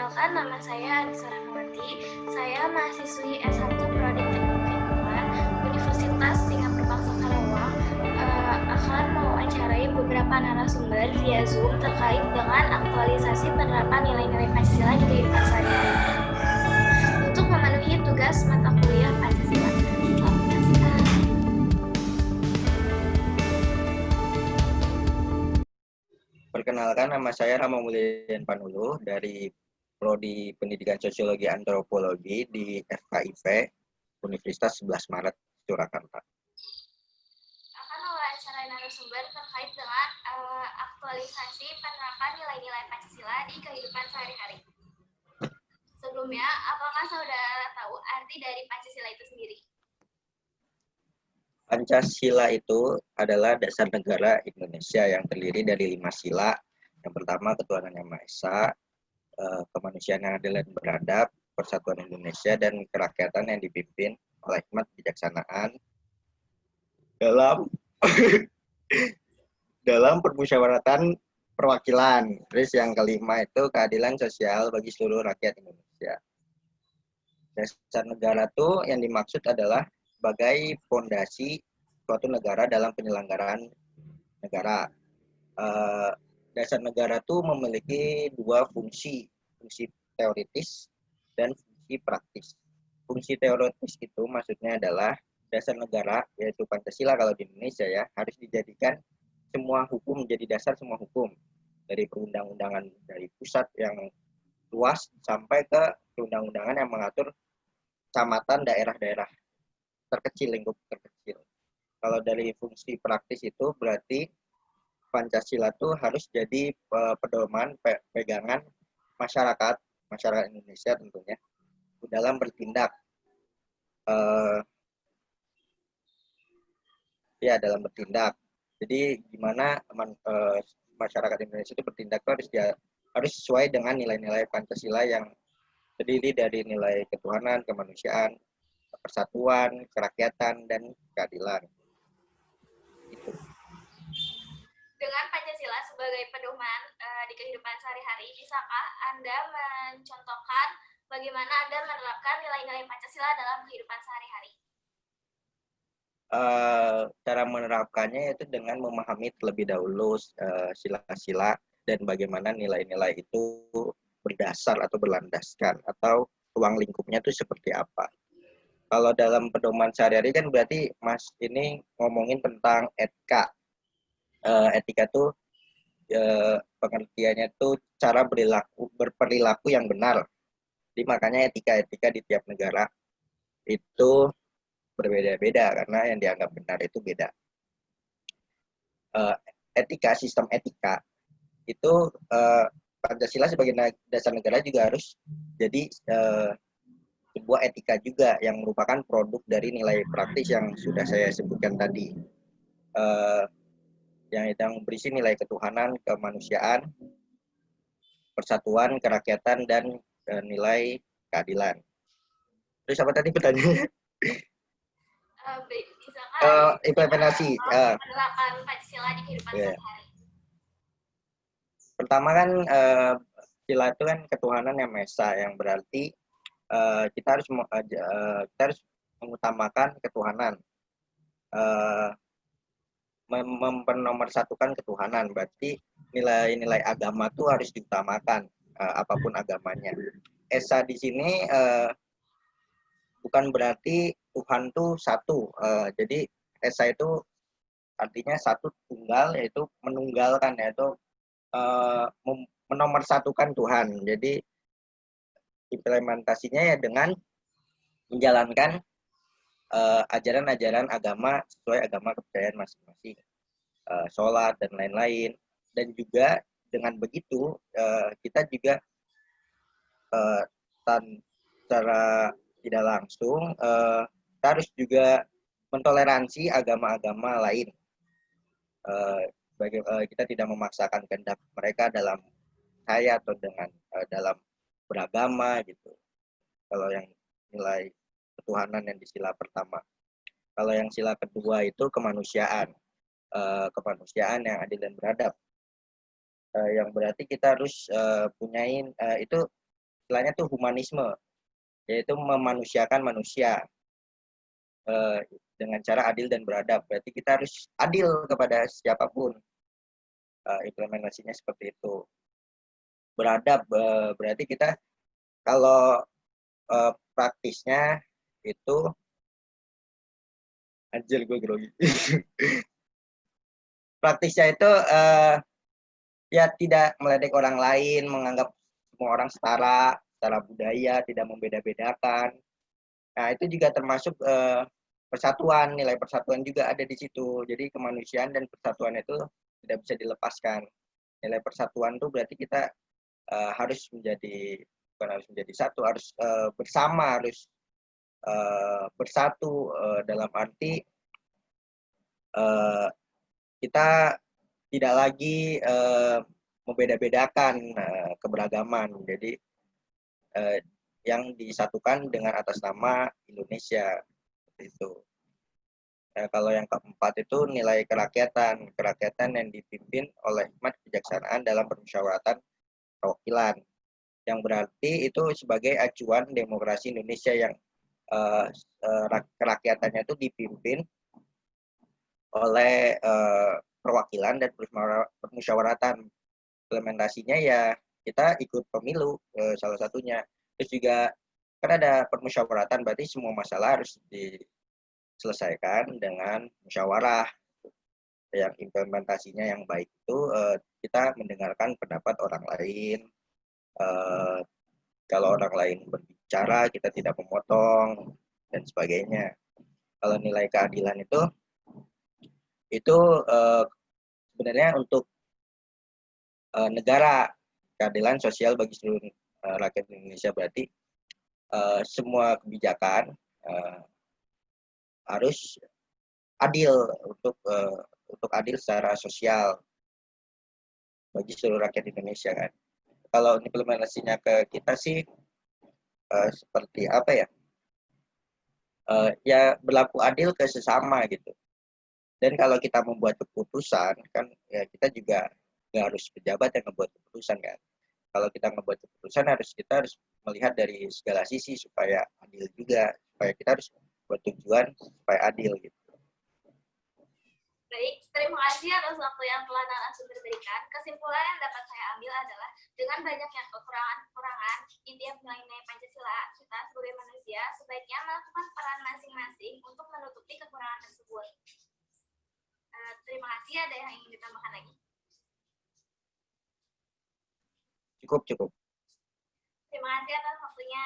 Perkenalkan, nama saya Anissa Rahmawati. Saya mahasiswi S1 Prodi Teknik Lingkungan Universitas Singapura Bangsa Karawang, akan mewawancarai beberapa narasumber via Zoom terkait dengan aktualisasi penerapan nilai-nilai Pancasila di kehidupan sehari-hari untuk memenuhi tugas mata kuliah Pancasila. Selamat menyaksikan. Perkenalkan, nama saya Rama Mulyan Panulu dari Prodi Pendidikan Sosiologi Antropologi di FKIP Universitas 11 Maret, Surakarta. Akan mewawancarai narasumber terkait dengan aktualisasi penerapan nilai-nilai Pancasila di kehidupan sehari-hari. Sebelumnya, apakah saudara tahu arti dari Pancasila itu sendiri? Pancasila itu adalah dasar negara Indonesia yang terdiri dari 5 sila. Yang pertama, ketuhanan yang Maha Esa, kemanusiaan yang adil dan beradab, persatuan Indonesia, dan kerakyatan yang dipimpin oleh hikmat kebijaksanaan dalam permusyawaratan perwakilan. Terus yang kelima itu keadilan sosial bagi seluruh rakyat Indonesia. Dasar negara itu yang dimaksud adalah sebagai fondasi suatu negara dalam penyelenggaraan negara. Dasar negara itu memiliki dua fungsi teoritis dan fungsi praktis. Fungsi teoritis itu maksudnya adalah dasar negara, yaitu Pancasila kalau di Indonesia ya, harus dijadikan semua hukum menjadi dasar semua hukum. Dari perundang-undangan dari pusat yang luas sampai ke perundang-undangan yang mengatur kecamatan, daerah-daerah terkecil, lingkup terkecil. Kalau dari fungsi praktis itu berarti Pancasila itu harus jadi pedoman, pegangan masyarakat Indonesia tentunya dalam bertindak. Dalam bertindak. Jadi gimana masyarakat Indonesia itu bertindak harus sesuai dengan nilai-nilai Pancasila yang terdiri dari nilai ketuhanan, kemanusiaan, persatuan, kerakyatan, dan keadilan. Itu. Dengan Pancasila sebagai pedoman di kehidupan sehari-hari, bisakah Anda mencontohkan bagaimana Anda menerapkan nilai-nilai Pancasila dalam kehidupan sehari-hari? Cara menerapkannya itu dengan memahami terlebih dahulu sila-sila dan bagaimana nilai-nilai itu berdasar atau berlandaskan atau ruang lingkupnya itu seperti apa. Kalau dalam pedoman sehari-hari kan berarti Mas ini ngomongin tentang etika. Etika itu pengertiannya itu cara berperilaku yang benar. Jadi makanya etika di tiap negara itu berbeda-beda karena yang dianggap benar itu beda. Sistem etika itu Pancasila sebagai dasar negara juga harus jadi sebuah etika juga yang merupakan produk dari nilai praktis yang sudah saya sebutkan tadi, yang berisi nilai ketuhanan, kemanusiaan, persatuan, kerakyatan, dan nilai keadilan. Terus apa tadi pertanyaannya? Implementasi penerapan Pancasila di kehidupan sehari-hari. Pertama kan sila itu kan ketuhanan yang Maha Esa, yang berarti kita harus mengutamakan ketuhanan, mempersatukan ketuhanan. Berarti nilai-nilai agama itu harus diutamakan, apapun agamanya. Esa di sini bukan berarti Tuhan itu satu. Jadi Esa itu artinya satu tunggal, yaitu menunggalkan, yaitu menomorsatukan Tuhan. Jadi implementasinya ya dengan menjalankan ajaran-ajaran agama sesuai agama kepercayaan masing-masing, sholat dan lain-lain. Dan juga dengan begitu kita juga secara tidak langsung kita harus juga mentoleransi agama-agama lain. Kita tidak memaksakan kehendak mereka dalam saya atau dalam beragama gitu. Kalau yang nilai ketuhanan yang di sila pertama. Kalau yang sila kedua itu kemanusiaan. Kemanusiaan yang adil dan beradab. Yang berarti kita harus punyain itu istilahnya tuh humanisme, yaitu memanusiakan manusia dengan cara adil dan beradab. Berarti kita harus adil kepada siapapun. Implementasinya seperti itu. Beradab berarti kita kalau praktisnya itu anjir gue grogi. Praktisnya itu ya tidak meledek orang lain, menganggap semua orang setara, secara budaya, tidak membeda-bedakan. Nah, itu juga termasuk persatuan, nilai persatuan juga ada di situ. Jadi kemanusiaan dan persatuan itu tidak bisa dilepaskan. Nilai persatuan itu berarti kita harus menjadi, bukan harus menjadi satu, harus bersama, harus bersatu dalam arti kita tidak lagi membeda-bedakan keberagaman. Jadi yang disatukan dengan atas nama Indonesia itu. Kalau yang keempat itu nilai kerakyatan yang dipimpin oleh hikmat kebijaksanaan dalam permusyawaratan perwakilan, yang berarti itu sebagai acuan demokrasi Indonesia yang kerakyatannya itu dipimpin oleh perwakilan dan permusyawaratan. Implementasinya ya kita ikut pemilu salah satunya. Terus juga kan ada permusyawaratan, berarti semua masalah harus diselesaikan dengan musyawarah. Yang implementasinya yang baik itu kita mendengarkan pendapat orang lain. Kalau orang lain berbicara kita tidak memotong dan sebagainya. Kalau nilai keadilan itu sebenarnya untuk negara, keadilan sosial bagi seluruh rakyat Indonesia, berarti semua kebijakan harus adil untuk adil secara sosial bagi seluruh rakyat Indonesia kan. Kalau implementasinya ke kita sih seperti apa ya? Ya berlaku adil ke sesama gitu. Dan kalau kita membuat keputusan kan ya kita juga nggak harus pejabat yang membuat keputusan kan. Kalau kita membuat keputusan kita harus melihat dari segala sisi supaya adil juga, supaya kita harus buat tujuan supaya adil gitu. Baik, terima kasih atas waktu yang telah narasumber berikan. Kesimpulan yang dapat saya ambil adalah dengan banyaknya kekurangan inti nilai Pancasila, kita sebagai manusia sebaiknya melakukan peran masing-masing untuk menutupi kekurangan tersebut. Terima kasih. Ada yang ingin ditambahkan lagi? Cukup. Terima kasih atas waktunya.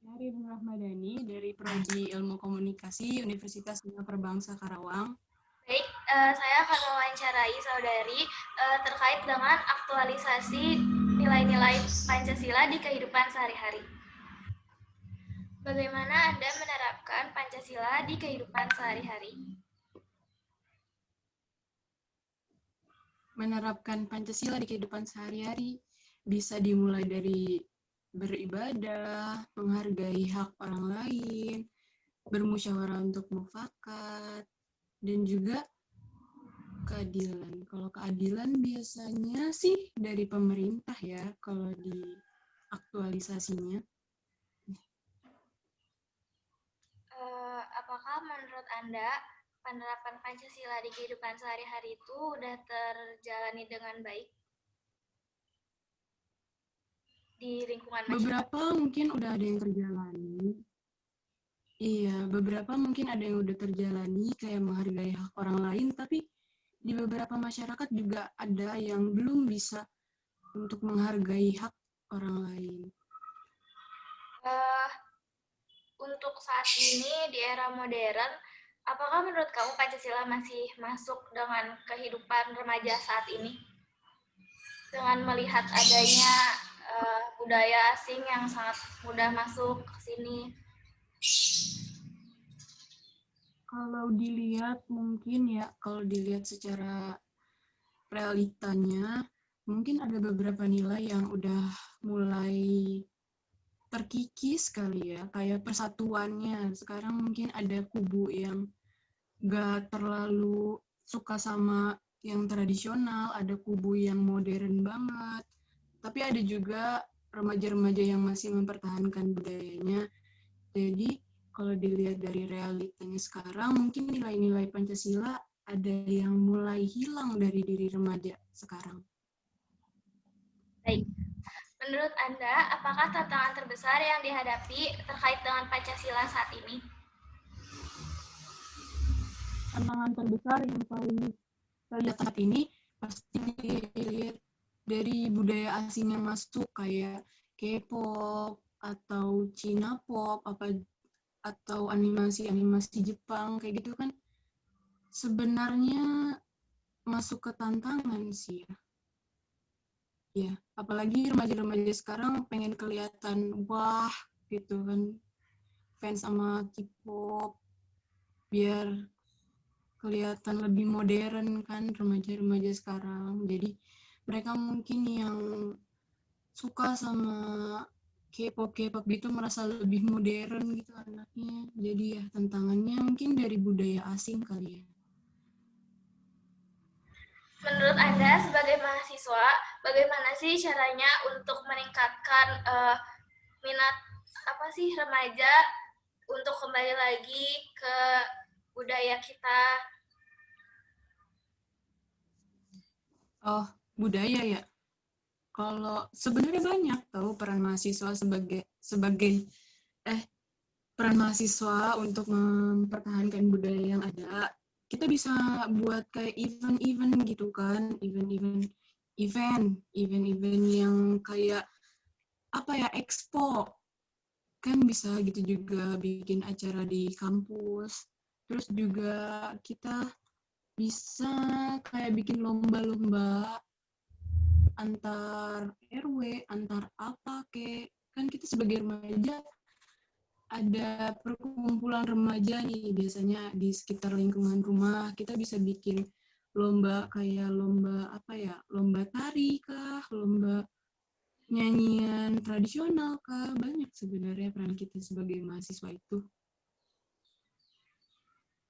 Saya Ridwan Rahmadani dari Prodi Ilmu Komunikasi Universitas Singapura Bangsa Karawang. Baik, saya akan mewawancarai saudari terkait dengan aktualisasi nilai-nilai Pancasila di kehidupan sehari-hari. Bagaimana Anda menerapkan Pancasila di kehidupan sehari-hari? Menerapkan Pancasila di kehidupan sehari-hari bisa dimulai dari beribadah, menghargai hak orang lain, bermusyawarah untuk mufakat, dan juga keadilan. Kalau keadilan biasanya sih dari pemerintah ya, kalau di aktualisasinya. Apakah menurut Anda penerapan Pancasila di kehidupan sehari-hari itu sudah terjalani dengan baik di lingkungan masyarakat? Beberapa mungkin udah ada yang terjalani. Iya, beberapa mungkin ada yang udah terjalani kayak menghargai hak orang lain, tapi di beberapa masyarakat juga ada yang belum bisa untuk menghargai hak orang lain. Untuk saat ini di era modern, apakah menurut kamu Pancasila masih masuk dengan kehidupan remaja saat ini? Dengan melihat adanya budaya asing yang sangat mudah masuk ke sini. Kalau dilihat mungkin ya, kalau dilihat secara realitanya, mungkin ada beberapa nilai yang udah mulai terkikis kali ya, kayak persatuannya. Sekarang mungkin ada kubu yang gak terlalu suka sama yang tradisional, ada kubu yang modern banget. Tapi ada juga remaja-remaja yang masih mempertahankan budayanya. Jadi kalau dilihat dari realitanya sekarang, mungkin nilai-nilai Pancasila ada yang mulai hilang dari diri remaja sekarang. Baik. Menurut Anda, apakah tantangan terbesar yang dihadapi terkait dengan Pancasila saat ini? Tantangan terbesar yang paling kita lihat saat ini pasti dilihat dari budaya asing yang masuk kayak K-pop atau Cina pop atau animasi-animasi Jepang kayak gitu kan sebenarnya masuk ke tantangan sih ya. Ya, apalagi remaja-remaja sekarang pengen kelihatan wah gitu kan fans sama K-pop biar kelihatan lebih modern kan remaja-remaja sekarang. Jadi mereka mungkin yang suka sama K-pop gitu merasa lebih modern gitu anaknya. Jadi ya tantangannya mungkin dari budaya asing kali ya. Menurut Anda sebagai mahasiswa, bagaimana sih caranya untuk meningkatkan minat remaja untuk kembali lagi ke budaya kita? Oh, budaya ya. Kalau sebenarnya banyak tahu peran mahasiswa sebagai peran mahasiswa untuk mempertahankan budaya yang ada. Kita bisa buat kayak event-event gitu kan, event-event yang kayak apa ya, expo. Kan bisa gitu juga bikin acara di kampus. Terus juga kita bisa kayak bikin lomba-lomba antar RW, antar apa kek. Kan kita sebagai remaja ada perkumpulan remaja nih biasanya di sekitar lingkungan rumah kita bisa bikin lomba kayak lomba apa ya, lomba tari kah, lomba nyanyian tradisional kah, banyak sebenarnya peran kita sebagai mahasiswa itu.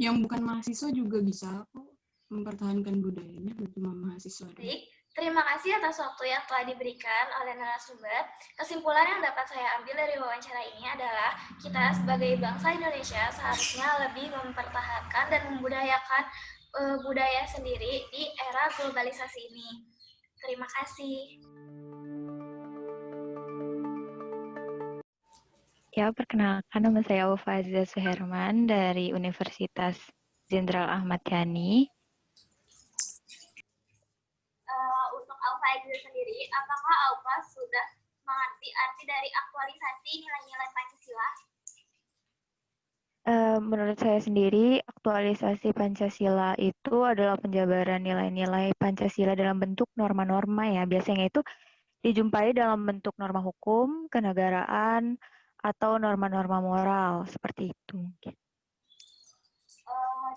Yang bukan mahasiswa juga bisa kok mempertahankan budayanya, bukan cuma mahasiswa. Baik, terima kasih atas waktu yang telah diberikan oleh narasumber. Kesimpulan yang dapat saya ambil dari wawancara ini adalah kita sebagai bangsa Indonesia seharusnya lebih mempertahankan dan membudayakan budaya sendiri di era globalisasi ini. Terima kasih. Ya, perkenalkan nama saya Aufaza Suherman dari Universitas Jenderal Ahmad Yani. Untuk Aufa sendiri, apakah Aufa sudah mengerti arti dari aktualisasi nilai-nilai Pancasila? Menurut saya sendiri, aktualisasi Pancasila itu adalah penjabaran nilai-nilai Pancasila dalam bentuk norma-norma ya. Biasanya itu dijumpai dalam bentuk norma hukum, kenegaraan, atau norma-norma moral, seperti itu.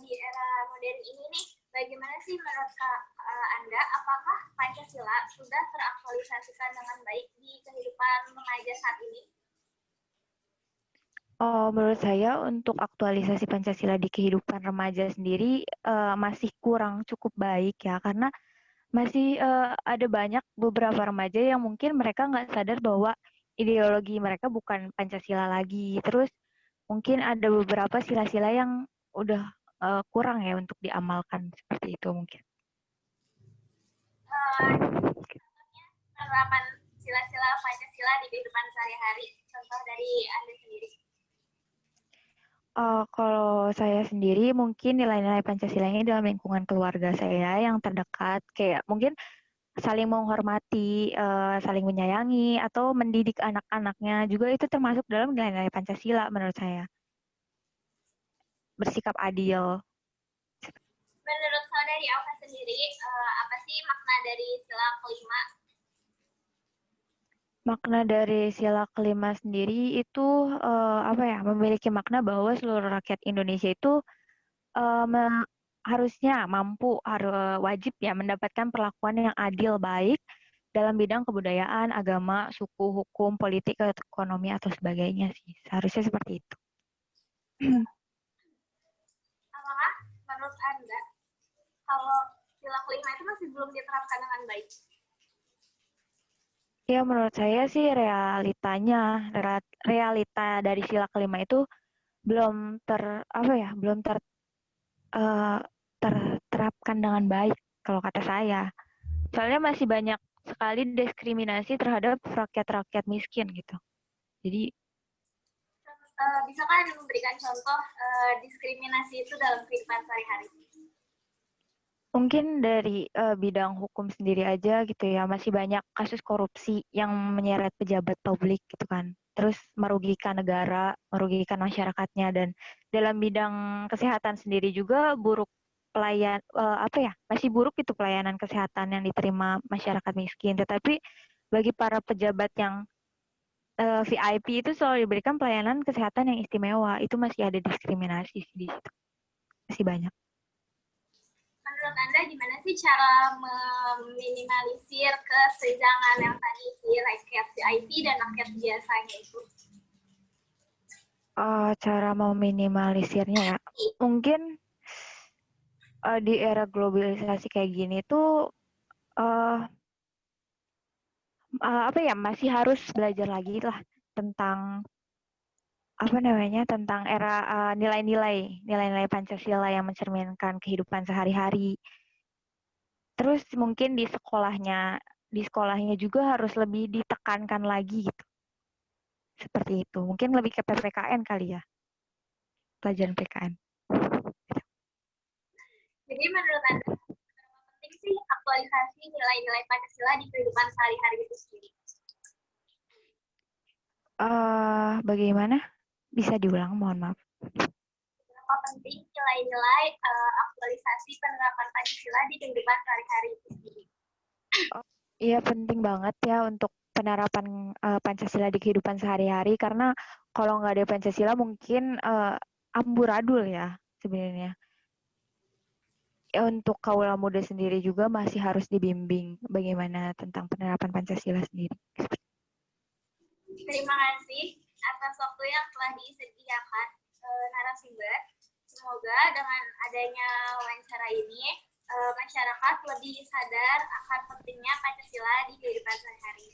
Di era modern ini nih, bagaimana sih menurut Anda, apakah Pancasila sudah teraktualisasikan dengan baik di kehidupan remaja saat ini? Menurut saya untuk aktualisasi Pancasila di kehidupan remaja sendiri masih kurang cukup baik ya, karena masih ada banyak beberapa remaja yang mungkin mereka nggak sadar bahwa ideologi mereka bukan Pancasila lagi. Terus mungkin ada beberapa sila-sila yang udah kurang ya untuk diamalkan, seperti itu mungkin. Penerapan sila-sila Pancasila di kehidupan sehari-hari, contoh dari Anda sendiri. Kalau saya sendiri mungkin nilai-nilai Pancasila ini dalam lingkungan keluarga saya yang terdekat, kayak mungkin saling menghormati, saling menyayangi, atau mendidik anak-anaknya juga itu termasuk dalam nilai-nilai Pancasila menurut saya. Bersikap adil. Menurut saudari Alfa sendiri, apa sih makna dari sila kelima? Makna dari sila kelima sendiri itu memiliki makna bahwa seluruh rakyat Indonesia itu harusnya wajib ya mendapatkan perlakuan yang adil baik dalam bidang kebudayaan, agama, suku, hukum, politik, ekonomi atau sebagainya sih. Seharusnya seperti itu. Apakah menurut Anda kalau sila kelima itu masih belum diterapkan dengan baik? Ya menurut saya sih realita dari sila kelima itu belum eh, terterapkan dengan baik kalau kata saya. Soalnya masih banyak sekali diskriminasi terhadap rakyat-rakyat miskin gitu. Jadi Bisa kan memberikan contoh diskriminasi itu dalam kehidupan sehari-hari? mungkin dari bidang hukum sendiri aja gitu ya, masih banyak kasus korupsi yang menyeret pejabat publik gitu kan. Terus merugikan negara, merugikan masyarakatnya, dan dalam bidang kesehatan sendiri juga masih buruk itu pelayanan kesehatan yang diterima masyarakat miskin. Tetapi bagi para pejabat yang VIP itu selalu diberikan pelayanan kesehatan yang istimewa. Itu masih ada diskriminasi di situ. Masih banyak. Menurut Anda gimana sih cara meminimalisir kesenjangan yang tadi si rakyat VIP dan rakyat biasanya itu? Cara meminimalisirnya ya, mungkin di era globalisasi kayak gini tuh masih harus belajar lagi lah tentang tentang era nilai-nilai Pancasila yang mencerminkan kehidupan sehari-hari. Terus mungkin di sekolahnya juga harus lebih ditekankan lagi gitu. Seperti itu. Mungkin lebih ke PPKN kali ya. Pelajaran PKN. Jadi menurut Anda, seberapa penting sih aktualisasi nilai-nilai Pancasila di kehidupan sehari-hari itu sendiri? Bagaimana? Bisa diulang, mohon maaf. Seberapa penting nilai-nilai aktualisasi penerapan Pancasila di kehidupan sehari-hari itu sendiri? Iya, penting banget ya untuk penerapan Pancasila di kehidupan sehari-hari, karena kalau nggak ada Pancasila mungkin amburadul ya sebenarnya. Ya, untuk kaula muda sendiri juga masih harus dibimbing bagaimana tentang penerapan Pancasila sendiri. Terima kasih atas waktu yang telah disediakan narasumber. Semoga dengan adanya wawancara ini, masyarakat lebih sadar akan pentingnya Pancasila di kehidupan sehari-hari.